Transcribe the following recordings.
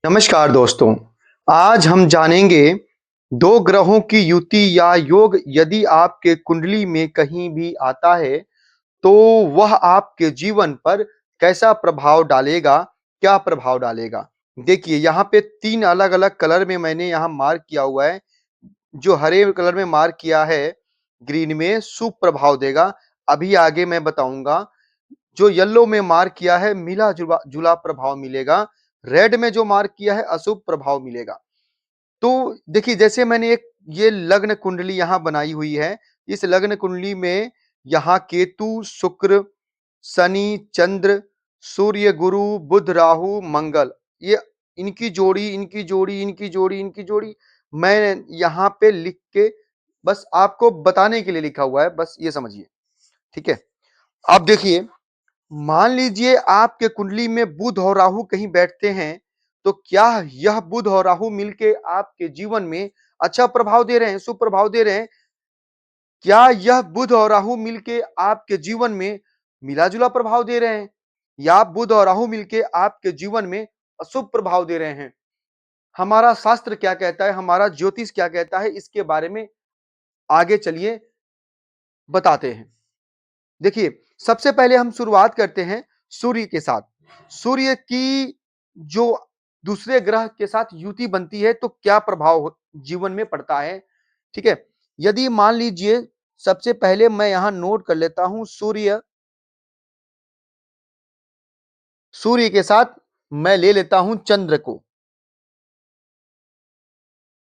नमस्कार दोस्तों। आज हम जानेंगे दो ग्रहों की युति या योग यदि आपके कुंडली में कहीं भी आता है तो वह आपके जीवन पर कैसा प्रभाव डालेगा, क्या प्रभाव डालेगा। देखिए यहाँ पे तीन अलग अलग कलर में मैंने यहाँ मार्क किया हुआ है। जो हरे कलर में मार्क किया है ग्रीन में शुभ प्रभाव देगा। अभी आगे मैं बताऊंगा। जो येलो में मार्क किया है मिला जुला जुला प्रभाव मिलेगा। रेड में जो मार्क किया है अशुभ प्रभाव मिलेगा। तो देखिए जैसे मैंने एक ये लग्न कुंडली यहाँ बनाई हुई है। इस लग्न कुंडली में यहाँ केतु, शुक्र, शनि, चंद्र, सूर्य, गुरु, बुध, राहु, मंगल, ये इनकी जोड़ी मैं यहाँ पे लिख के बस आपको बताने के लिए लिखा हुआ है, बस ये समझिए। ठीक है। अब देखिए, मान लीजिए आपके कुंडली में बुध और राहु कहीं बैठते हैं, तो क्या यह बुध और राहु मिलके आपके जीवन में अच्छा प्रभाव दे रहे हैं, शुभ प्रभाव दे रहे हैं? क्या यह बुध और राहु मिलके आपके जीवन में मिला-जुला प्रभाव दे रहे हैं? या बुध और राहु मिलके आपके जीवन में अशुभ प्रभाव दे रहे हैं? हमारा शास्त्र क्या कहता है, हमारा ज्योतिष क्या कहता है, इसके बारे में आगे चलिए बताते हैं। देखिए, सबसे पहले हम शुरुआत करते हैं सूर्य के साथ। सूर्य की जो दूसरे ग्रह के साथ युति बनती है तो क्या प्रभाव जीवन में पड़ता है। ठीक है। यदि मान लीजिए सबसे पहले मैं यहां नोट कर लेता हूं सूर्य। सूर्य के साथ मैं ले लेता हूं चंद्र को।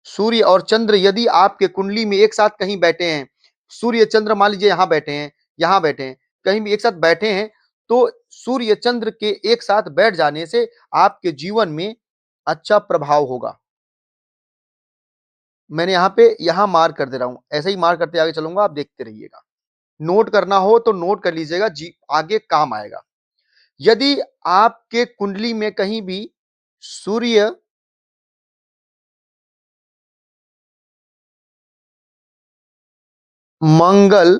सूर्य और चंद्र यदि आपके कुंडली में एक साथ कहीं बैठे हैं, सूर्य चंद्र मान लीजिए यहां बैठे हैं, यहां बैठे हैं, कहीं भी एक साथ बैठे हैं, तो सूर्य चंद्र के एक साथ बैठ जाने से आपके जीवन में अच्छा प्रभाव होगा। मैंने यहाँ पे यहाँ मार्क कर दे रहा हूं, ऐसे ही मार्क करते आगे चलूंगा, आप देखते रहिएगा। नोट करना हो तो नोट कर लीजिएगा, जी आगे काम आएगा। यदि आपके कुंडली में कहीं भी सूर्य मंगल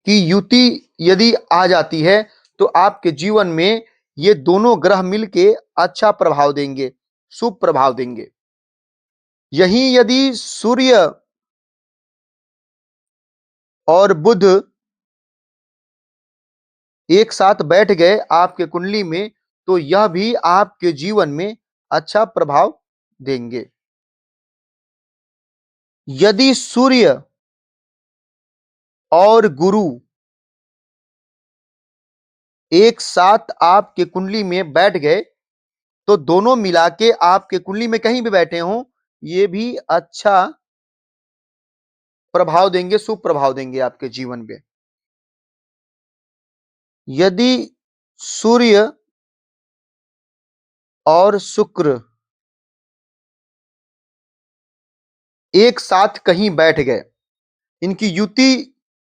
की युति यदि आ जाती है तो आपके जीवन में ये दोनों ग्रह मिलके अच्छा प्रभाव देंगे, शुभ प्रभाव देंगे। यही यदि सूर्य और बुध एक साथ बैठ गए आपके कुंडली में तो यह भी आपके जीवन में अच्छा प्रभाव देंगे। यदि सूर्य और गुरु एक साथ आपके कुंडली में बैठ गए तो दोनों मिला के आपके कुंडली में कहीं भी बैठे हों, ये भी अच्छा प्रभाव देंगे, शुभ प्रभाव देंगे आपके जीवन में। यदि सूर्य और शुक्र एक साथ कहीं बैठ गए, इनकी युति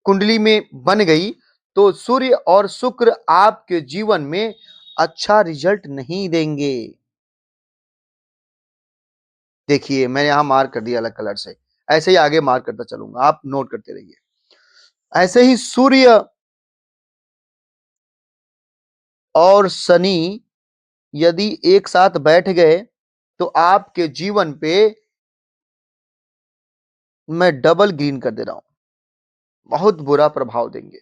कुंडली में बन गई, तो सूर्य और शुक्र आपके जीवन में अच्छा रिजल्ट नहीं देंगे। देखिए मैंने यहां मार्क कर दिया अलग कलर से, ऐसे ही आगे मार्क करता चलूंगा, आप नोट करते रहिए। ऐसे ही सूर्य और शनि यदि एक साथ बैठ गए तो आपके जीवन पे मैं डबल ग्रीन कर दे रहा हूं, बहुत बुरा प्रभाव देंगे।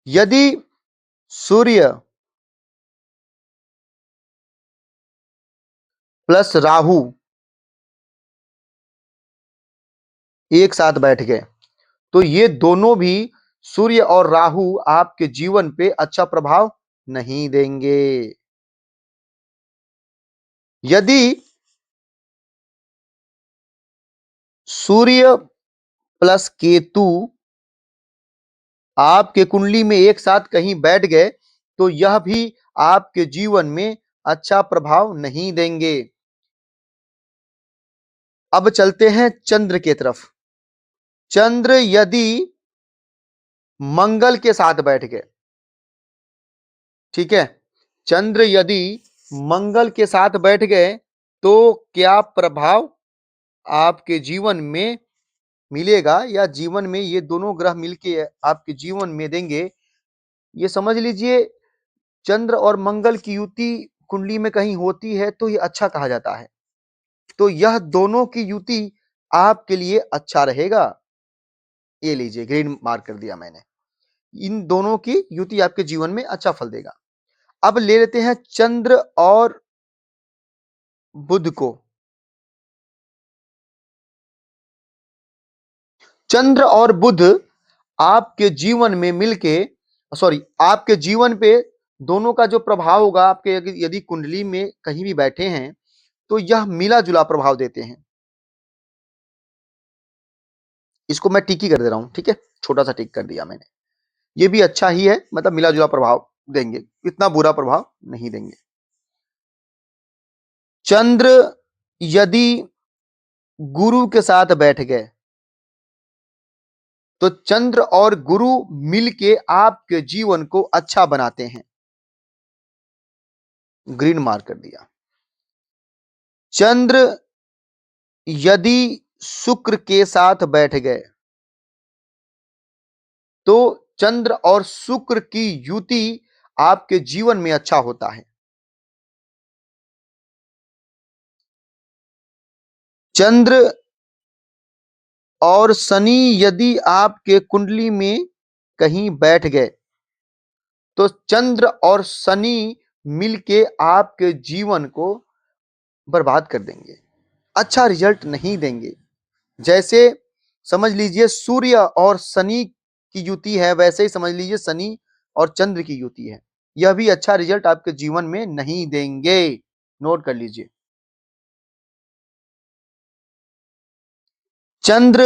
यदि सूर्य प्लस राहु एक साथ बैठ गए तो ये दोनों भी, सूर्य और राहु आपके जीवन पे अच्छा प्रभाव नहीं देंगे। यदि सूर्य प्लस केतु आपके कुंडली में एक साथ कहीं बैठ गए तो यह भी आपके जीवन में अच्छा प्रभाव नहीं देंगे। अब चलते हैं चंद्र के तरफ। चंद्र यदि मंगल के साथ बैठ गए, ठीक है, चंद्र यदि मंगल के साथ बैठ गए तो क्या प्रभाव आपके जीवन में मिलेगा या जीवन में ये दोनों ग्रह मिलके आपके जीवन में देंगे, ये समझ लीजिए। चंद्र और मंगल की युति कुंडली में कहीं होती है तो ये अच्छा कहा जाता है। तो यह दोनों की युति आपके लिए अच्छा रहेगा। ये लीजिए, ग्रीन मार्क कर दिया मैंने। इन दोनों की युति आपके जीवन में अच्छा फल देगा। अब ले लेते हैं चंद्र और बुध को। चंद्र और बुध आपके जीवन में मिलके, सॉरी, आपके जीवन पे दोनों का जो प्रभाव होगा, आपके यदि कुंडली में कहीं भी बैठे हैं तो यह मिला जुला प्रभाव देते हैं। इसको मैं टिक ही कर दे रहा हूं, ठीक है, छोटा सा टिक कर दिया मैंने। ये भी अच्छा ही है, मतलब मिला जुला प्रभाव देंगे, इतना बुरा प्रभाव नहीं देंगे। चंद्र यदि गुरु के साथ बैठ गए तो चंद्र और गुरु मिलके आपके जीवन को अच्छा बनाते हैं। ग्रीन मार्क कर दिया। चंद्र यदि शुक्र के साथ बैठ गए तो चंद्र और शुक्र की युति आपके जीवन में अच्छा होता है। चंद्र और शनि यदि आपके कुंडली में कहीं बैठ गए तो चंद्र और शनि मिलके आपके जीवन को बर्बाद कर देंगे, अच्छा रिजल्ट नहीं देंगे। जैसे समझ लीजिए सूर्य और शनि की युति है, वैसे ही समझ लीजिए शनि और चंद्र की युति है, यह भी अच्छा रिजल्ट आपके जीवन में नहीं देंगे। नोट कर लीजिए। चंद्र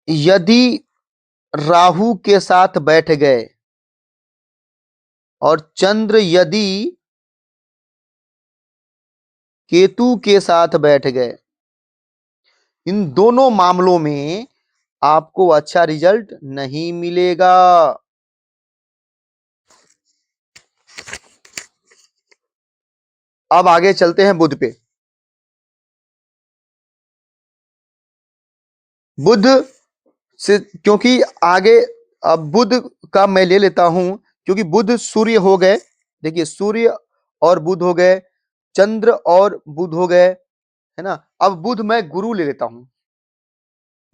यदि राहु के साथ बैठ गए और चंद्र यदि केतु के साथ बैठ गए, इन दोनों मामलों में आपको अच्छा रिजल्ट नहीं मिलेगा। अब आगे चलते हैं बुध पे। बुध से, क्योंकि आगे अब बुध का मैं ले लेता हूं, क्योंकि बुध सूर्य हो गए, देखिए सूर्य और बुध हो गए, चंद्र और बुध हो गए, है ना। अब बुध मैं गुरु ले लेता हूं,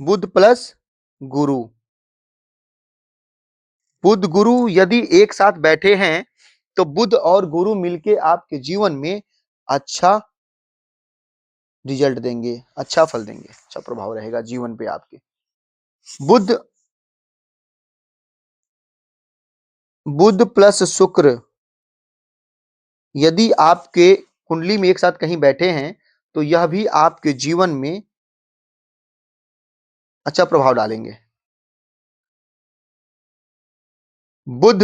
बुध प्लस गुरु। बुध गुरु यदि एक साथ बैठे हैं तो बुध और गुरु मिलके आपके जीवन में अच्छा रिजल्ट देंगे, अच्छा फल देंगे, अच्छा प्रभाव रहेगा जीवन पे आपके। बुध, बुध प्लस शुक्र यदि आपके कुंडली में एक साथ कहीं बैठे हैं तो यह भी आपके जीवन में अच्छा प्रभाव डालेंगे। बुध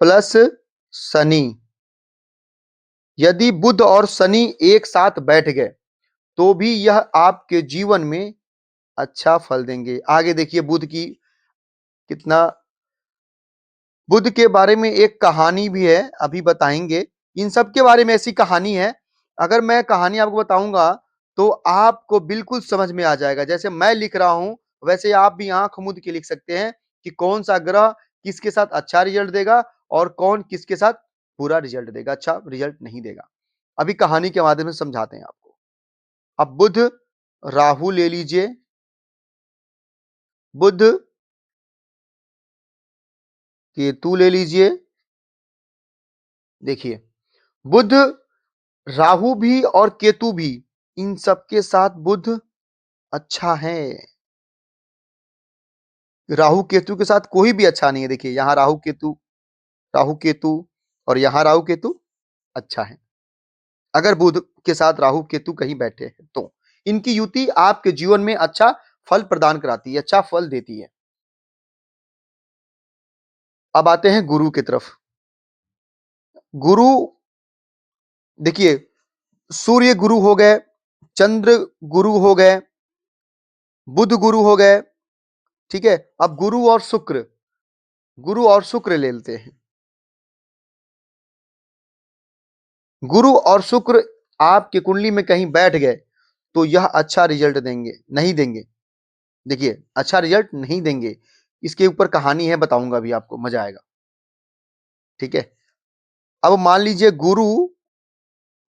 प्लस शनि, यदि बुध और शनि एक साथ बैठ गए तो भी यह आपके जीवन में अच्छा फल देंगे। आगे देखिए बुध की कितना, बुध के बारे में एक कहानी भी है, अभी बताएंगे। इन सब के बारे में ऐसी कहानी है, अगर मैं कहानी आपको बताऊंगा तो आपको बिल्कुल समझ में आ जाएगा। जैसे मैं लिख रहा हूं वैसे आप भी आंख मूंद के लिख सकते हैं कि कौन सा ग्रह किसके साथ अच्छा रिजल्ट देगा और कौन किसके साथ बुरा रिजल्ट देगा, अच्छा रिजल्ट नहीं देगा। अभी कहानी के माध्यम से समझाते हैं आपको। अब बुध राहु ले लीजिए, बुध केतु ले लीजिए। देखिए बुध, राहु भी और केतु भी, इन सबके साथ बुध अच्छा है। राहु केतु के साथ कोई भी अच्छा नहीं है। देखिए यहां राहु केतु, राहु केतु, और यहां राहु केतु अच्छा है। अगर बुध के साथ राहु केतु कहीं बैठे हैं तो इनकी युति आपके जीवन में अच्छा फल प्रदान कराती है, अच्छा फल देती है। अब आते हैं गुरु की तरफ। गुरु, देखिए सूर्य गुरु हो गए, चंद्र गुरु हो गए, बुध गुरु हो गए, ठीक है। अब गुरु और शुक्र, गुरु और शुक्र ले लेते हैं। गुरु और शुक्र आपकी कुंडली में कहीं बैठ गए तो यह अच्छा रिजल्ट देंगे नहीं देंगे। देखिए अच्छा रिजल्ट नहीं देंगे, इसके ऊपर कहानी है, बताऊंगा भी आपको, मजा आएगा। ठीक है। अब मान लीजिए गुरु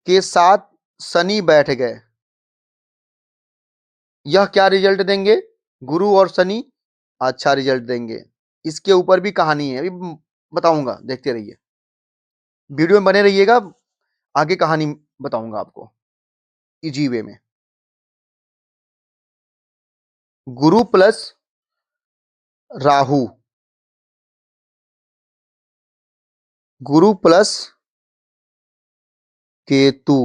के साथ शनि बैठ गए, यह क्या रिजल्ट देंगे? गुरु और शनि अच्छा रिजल्ट देंगे। इसके ऊपर भी कहानी है, अभी बताऊंगा, देखते रहिए, वीडियो में बने रहिएगा, आगे कहानी बताऊंगा आपको इजी वे में। गुरु प्लस राहु, गुरु प्लस केतु,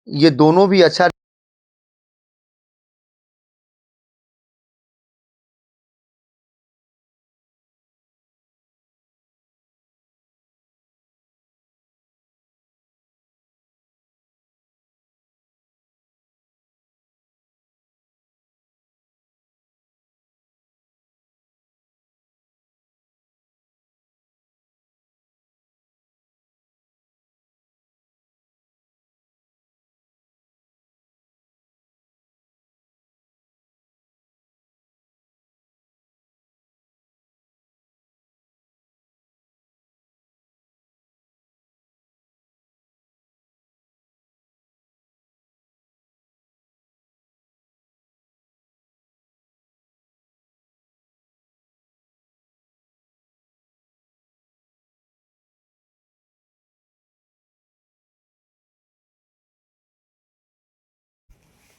ये दोनों भी अच्छा।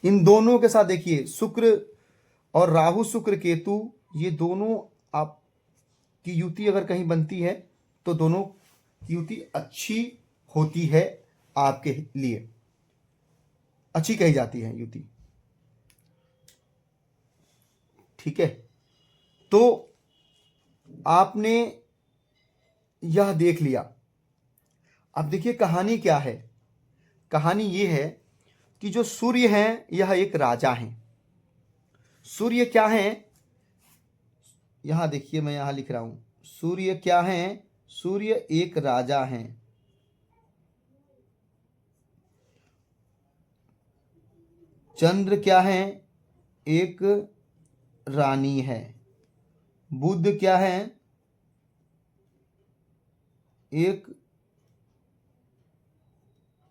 इन दोनों के साथ देखिए शुक्र और राहु, शुक्र केतु, ये दोनों आपकी युति अगर कहीं बनती है तो दोनों की युति अच्छी होती है, आपके लिए अच्छी कही जाती है युति। ठीक है, तो आपने यह देख लिया। अब देखिए कहानी क्या है। कहानी ये है कि जो सूर्य हैं यह एक राजा हैं। सूर्य क्या हैं, यहां देखिए मैं यहां लिख रहा हूं, सूर्य क्या हैं? सूर्य एक राजा हैं। चंद्र क्या है? एक रानी है। बुध क्या है? एक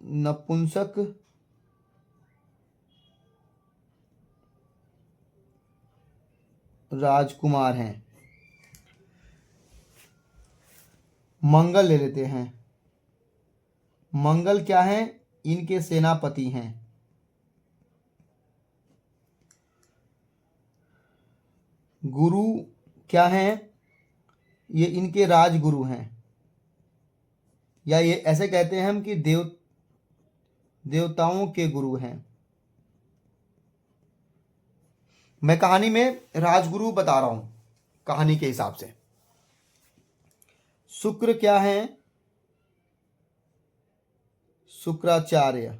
नपुंसक राजकुमार हैं। मंगल ले लेते हैं। मंगल क्या है? इनके सेनापति हैं। गुरु क्या है? ये इनके राजगुरु हैं, या ये ऐसे कहते हैं हम कि देवताओं के गुरु हैं। मैं कहानी में राजगुरु बता रहा हूं कहानी के हिसाब से। शुक्र क्या है? शुक्राचार्य,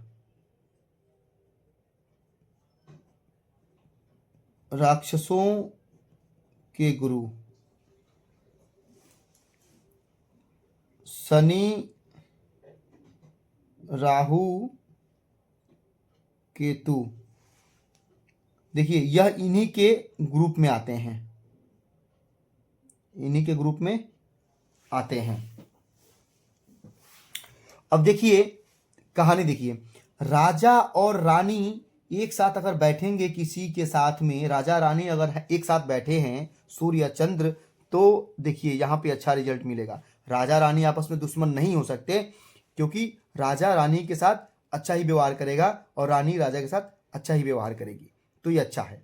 राक्षसों के गुरु। शनि, राहु, केतु, देखिए यह इन्हीं के ग्रुप में आते हैं, इन्हीं के ग्रुप में आते हैं। अब देखिए कहानी, देखिए राजा और रानी एक साथ अगर बैठेंगे किसी के साथ में, राजा रानी अगर एक साथ बैठे हैं, सूर्य चंद्र, तो देखिए यहां पे अच्छा रिजल्ट मिलेगा। राजा रानी आपस में दुश्मन नहीं हो सकते, क्योंकि राजा रानी के साथ अच्छा ही व्यवहार करेगा और रानी राजा के साथ अच्छा ही व्यवहार करेगी, तो ये अच्छा है।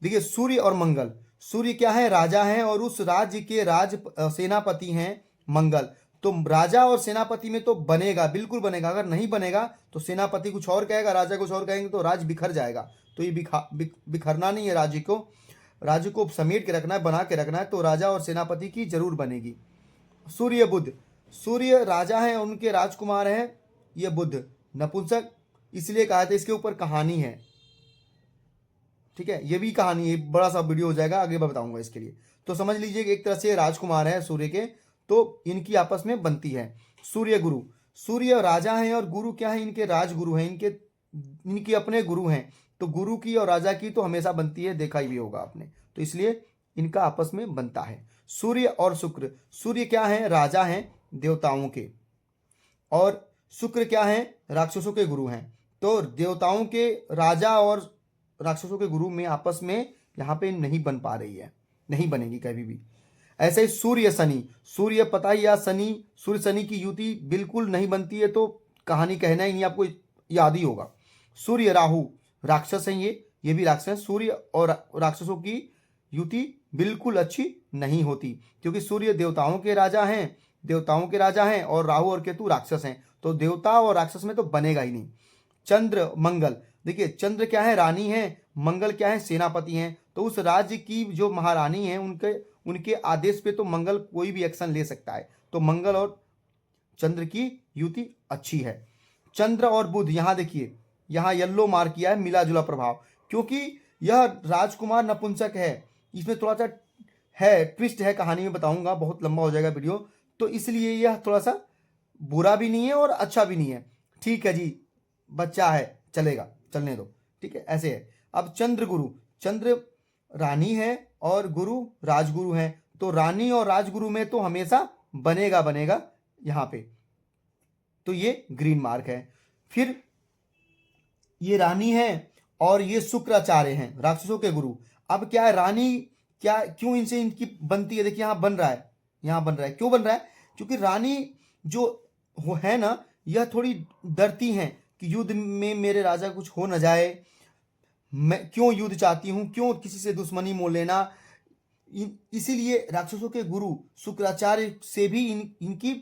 देखिए सूर्य और मंगल, सूर्य क्या है? राजा हैं और उस राज्य के सेनापति हैं मंगल। तो राजा और सेनापति में तो बनेगा, बिल्कुल बनेगा। अगर नहीं बनेगा तो सेनापति कुछ और कहेगा, राजा कुछ और कहेंगे, तो राज्य बिखर जाएगा। तो ये बिखरना नहीं है राज्य को समेट के रखना है, बना के रखना है। तो राजा और सेनापति की जरूर बनेगी। सूर्य बुध, सूर्य राजा है, उनके राजकुमार हैं ये बुध, नपुंसक इसलिए कहा था। इसके ऊपर कहानी है, ठीक है, ये भी कहानी है, बड़ा सा वीडियो हो जाएगा, आगे मैं बताऊंगा इसके लिए। तो समझ लीजिए कि एक तरह से राजकुमार है सूर्य के, तो इनकी आपस में बनती है। सूर्य गुरु, सूर्य राजा हैं और गुरु क्या है? इनके राजगुरु हैं, इनके अपने गुरु हैं। तो गुरु की और राजा की तो हमेशा बनती है, देखा ही भी होगा आपने, तो इसलिए इनका आपस में बनता है। सूर्य और शुक्र, सूर्य क्या है, राजा हैं देवताओं के, और शुक्र क्या है, राक्षसों के गुरु हैं। तो देवताओं के राजा और राक्षसों के गुरु में आपस में यहाँ पे नहीं बन पा रही है, नहीं बनेगी कभी भी। ऐसे ही सूर्य शनि, सूर्य पता ही, या शनि, सूर्य शनि की युति बिल्कुल नहीं बनती है, तो कहानी कहना ही नहीं, आपको याद ही होगा। सूर्य राहु, राक्षस हैं ये भी राक्षस हैं। सूर्य और राक्षसों की युति बिल्कुल अच्छी नहीं होती, क्योंकि सूर्य देवताओं के राजा हैं, देवताओं के राजा हैं, और राहु और केतु राक्षस हैं, तो देवता और राक्षस में तो बनेगा ही नहीं। चंद्र मंगल, देखिए चंद्र क्या है, रानी है, मंगल क्या है, सेनापति हैं। तो उस राज्य की जो महारानी है, उनके आदेश पे तो मंगल कोई भी एक्शन ले सकता है, तो मंगल और चंद्र की युति अच्छी है। चंद्र और बुध, यहाँ देखिए, यहाँ येल्लो मार्क किया है, मिला जुला प्रभाव, क्योंकि यह राजकुमार नपुंसक है। इसमें थोड़ा सा है ट्विस्ट है, कहानी में बताऊंगा, बहुत लंबा हो जाएगा वीडियो, तो इसलिए यह थोड़ा सा बुरा भी नहीं है और अच्छा भी नहीं है। ठीक है जी, बच्चा है, चलेगा, चलने दो, ठीक है, ऐसे है। अब चंद्र गुरु, चंद्र रानी है और गुरु राजगुरु हैं, तो रानी और राजगुरु में तो हमेशा बनेगा बनेगा यहाँ पे, तो ये ग्रीन मार्क है। फिर ये रानी है और ये शुक्राचार्य हैं, राक्षसों के गुरु। अब क्या है, रानी क्या, क्यों इनसे इनकी बनती है, देखिए यहाँ बन रहा है, यहाँ बन रहा है, क्यों बन रहा है, क्योंकि रानी जो है ना, यह थोड़ी डरती हैं कि युद्ध में मेरे राजा कुछ हो न जाए, मैं क्यों युद्ध चाहती हूँ, क्यों किसी से दुश्मनी मोल लेना। इसीलिए राक्षसों के गुरु शुक्राचार्य से भी इनकी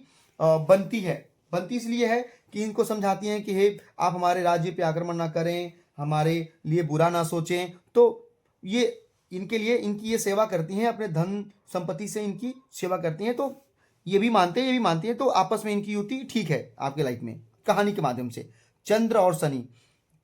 बनती है, बनती इसलिए है कि इनको समझाती हैं कि हे आप हमारे राज्य पे आक्रमण ना करें, हमारे लिए बुरा ना सोचें, तो ये इनके लिए इनकी ये सेवा करती हैं, अपने धन संपत्ति से इनकी सेवा करती हैं, तो ये भी मानते हैं, ये भी मानती हैं, तो आपस में इनकी युति ठीक है आपके लाइफ में, कहानी के माध्यम से। चंद्र और शनि,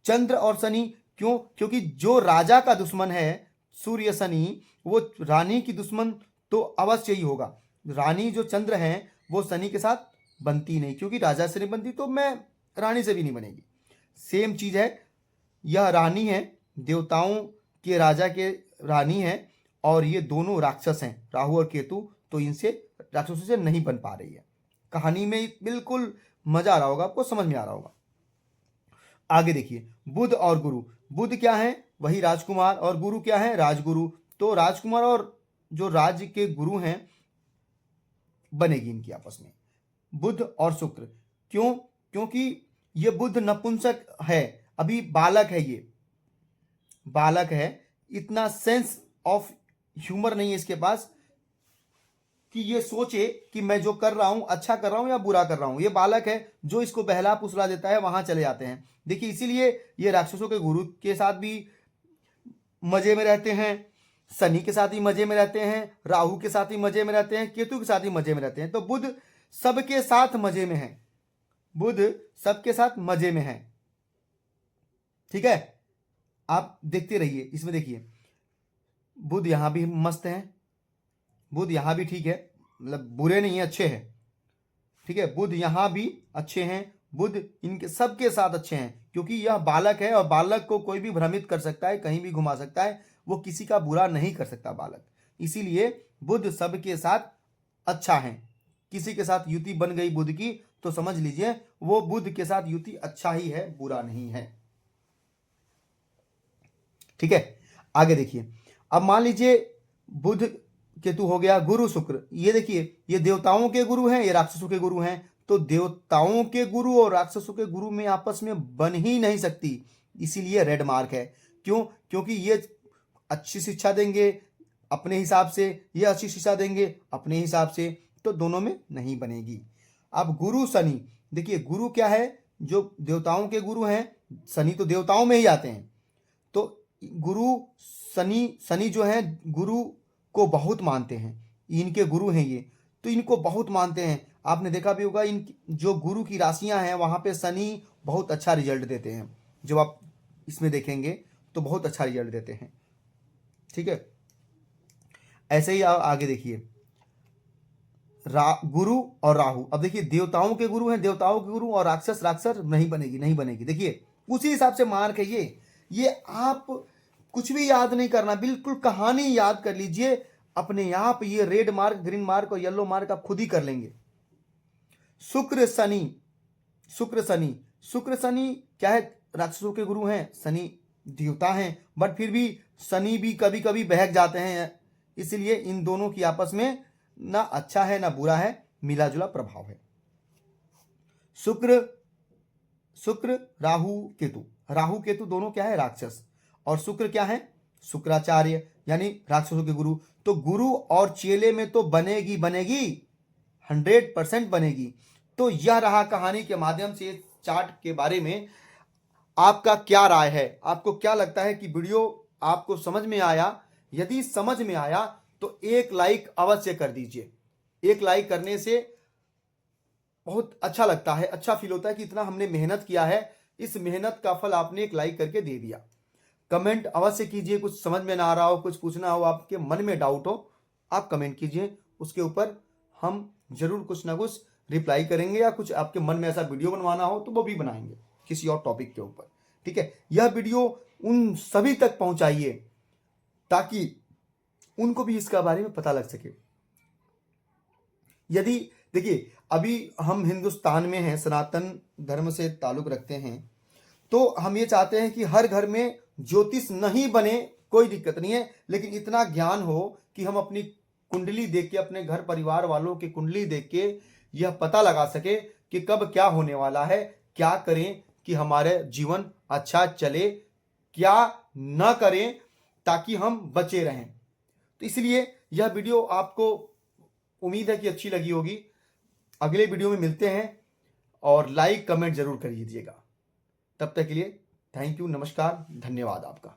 चंद्र और शनि क्यों, क्योंकि जो राजा का दुश्मन है सूर्य शनि, वो रानी की दुश्मन तो अवश्य ही होगा। रानी जो चंद्र हैं वो शनि के साथ बनती नहीं, क्योंकि राजा से नहीं बनती तो मैं रानी से भी नहीं बनेगी। सेम चीज है, यह रानी है, देवताओं के राजा के रानी है, और ये दोनों राक्षस हैं, राहु और केतु, तो इनसे राक्षसों से नहीं बन पा रही है। कहानी में बिल्कुल मजा आ रहा होगा, आपको समझ में आ रहा होगा। आगे देखिए, बुध और गुरु, बुध क्या है, वही राजकुमार, और गुरु क्या है, राजगुरु। तो राजकुमार और जो राज्य के गुरु हैं बनेगी इनकी आपस में, बुध और शुक्र। क्यों, क्योंकि ये बुध नपुंसक है, अभी बालक है, ये बालक है, इतना सेंस ऑफ ह्यूमर नहीं है इसके पास कि ये सोचे कि मैं जो कर रहा हूं अच्छा कर रहा हूं या बुरा कर रहा हूं। ये बालक है, जो इसको बहला फुसला देता है वहां चले जाते हैं। देखिए इसीलिए ये राक्षसों के गुरु के साथ भी मजे में रहते हैं, शनि के साथ ही मजे में रहते हैं, राहु के साथ ही मजे में रहते हैं, केतु के साथ ही मजे में रहते हैं। तो बुध सबके साथ मजे में है, बुध सबके साथ मजे में है, ठीक है। आप देखते रहिए, इसमें देखिए बुध यहां भी मस्त है, बुध यहां भी ठीक है, मतलब बुरे नहीं है, अच्छे हैं, ठीक है। बुध यहां भी अच्छे हैं, बुध इनके सबके साथ अच्छे हैं, क्योंकि यह बालक है और बालक को कोई भी भ्रमित कर सकता है, कहीं भी घुमा सकता है, वो किसी का बुरा नहीं कर सकता बालक। इसीलिए बुध सबके साथ अच्छा है। किसी के साथ युति बन गई बुध की तो समझ लीजिए वो बुध के साथ युति अच्छा ही है, बुरा नहीं है, ठीक है। आगे देखिए, अब मान लीजिए बुध केतु हो गया, गुरु शुक्र, ये देखिए ये देवताओं के गुरु हैं, ये राक्षसों के गुरु हैं, तो देवताओं के गुरु और राक्षसों के गुरु में आपस में बन ही नहीं सकती, इसीलिए रेड मार्क है। क्यों, क्योंकि ये अच्छी शिक्षा देंगे अपने हिसाब से, ये अच्छी शिक्षा देंगे अपने हिसाब से, तो दोनों में नहीं बनेगी। अब गुरु शनि, देखिए गुरु क्या है, जो देवताओं के गुरु हैं, शनि तो देवताओं में ही आते हैं, तो गुरु शनि, शनि जो है गुरु को बहुत मानते हैं, इनके गुरु हैं ये, तो इनको बहुत मानते हैं। आपने देखा भी होगा इन जो गुरु की राशियां हैं वहां पे शनि बहुत अच्छा रिजल्ट देते हैं, जब आप इसमें देखेंगे तो बहुत अच्छा रिजल्ट देते हैं, ठीक है। ऐसे ही आगे देखिए गुरु और राहु, अब देखिए देवताओं के गुरु हैं, देवताओं के गुरु, और राक्षस राक्षस नहीं बनेगी, नहीं बनेगी। देखिए उसी हिसाब से मार्क है ये आप कुछ भी याद नहीं करना, बिल्कुल कहानी याद कर लीजिए, अपने आप ये रेड मार्क, ग्रीन मार्क और येलो मार्क आप खुद ही कर लेंगे। शुक्र शनि, शुक्र शनि, शुक्र शनि क्या है, राक्षसों के गुरु हैं, शनि देवता हैं, बट फिर भी शनि भी कभी कभी बहक जाते हैं, इसलिए इन दोनों की आपस में ना अच्छा है ना बुरा है, मिला जुला प्रभाव है। शुक्र, शुक्र राहु केतु, राहु केतु दोनों क्या है, राक्षस, और शुक्र क्या है, शुक्राचार्य यानी राक्षसों के गुरु। तो गुरु और चेले में तो बनेगी बनेगी, 100% बनेगी। तो यह रहा कहानी के माध्यम से चार्ट के बारे में आपका क्या राय है, आपको क्या लगता है कि वीडियो आपको समझ में आया? यदि समझ में आया तो एक लाइक अवश्य कर दीजिए। एक लाइक करने से बहुत अच्छा लगता है, अच्छा फील होता है कि इतना हमने मेहनत किया है, इस मेहनत का फल आपने एक लाइक करके दे दिया। कमेंट अवश्य कीजिए, कुछ समझ में ना आ रहा हो, कुछ पूछना हो, आपके मन में डाउट हो, आप कमेंट कीजिए, उसके ऊपर हम जरूर कुछ ना कुछ रिप्लाई करेंगे, या कुछ आपके मन में ऐसा वीडियो बनवाना हो तो वो भी बनाएंगे किसी और टॉपिक के ऊपर। ठीक है, यह वीडियो उन सभी तक पहुंचाइए ताकि उनको भी इसका बारे में पता लग सके। यदि देखिए अभी हम हिंदुस्तान में हैं, सनातन धर्म से ताल्लुक रखते हैं, तो हम ये चाहते हैं कि हर घर में ज्योतिष नहीं बने, कोई दिक्कत नहीं है, लेकिन इतना ज्ञान हो कि हम अपनी कुंडली देख के, अपने घर परिवार वालों की कुंडली देख के यह पता लगा सके कि कब क्या होने वाला है, क्या करें कि हमारे जीवन अच्छा चले, क्या न करें ताकि हम बचे रहें। तो इसलिए यह वीडियो आपको उम्मीद है कि अच्छी लगी होगी। अगले वीडियो में मिलते हैं और लाइक कमेंट जरूर कर दीजिएगा। तब तक के लिए थैंक यू, नमस्कार, धन्यवाद आपका।